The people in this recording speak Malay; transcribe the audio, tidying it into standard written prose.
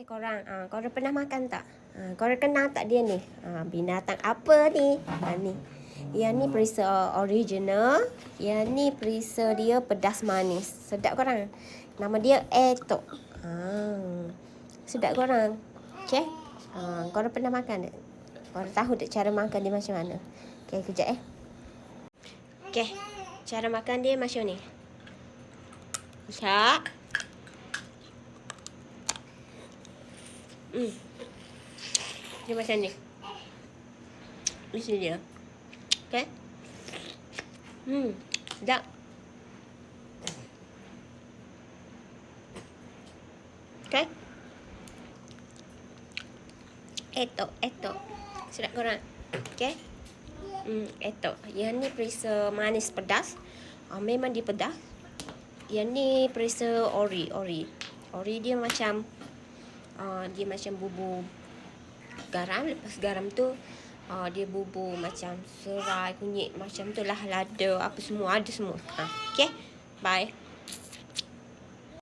Okay, korang pernah makan tak? Korang kenal tak dia ni? Binatang apa ni? Ni. Yang ni perisa original. Yang ni perisa dia pedas manis. Sedap korang? Nama dia etok. Sedap korang? Okay? Korang pernah makan tak? Korang tahu tak cara makan dia macam mana? Okay, kejap Okay, cara makan dia macam ni. Kejap. Dia macam ni. Isi dia. Okay? Sedap. Okay? Etok. Sedap korang? Okay? Etok. Yang ni perisa manis pedas. Memang dia pedas. Yang ni perisa ori. Ori dia macam bubur garam. Lepas garam tu dia bubur macam serai, kunyit macam tu lah, lada, apa semua, ada semua. Okay? Bye.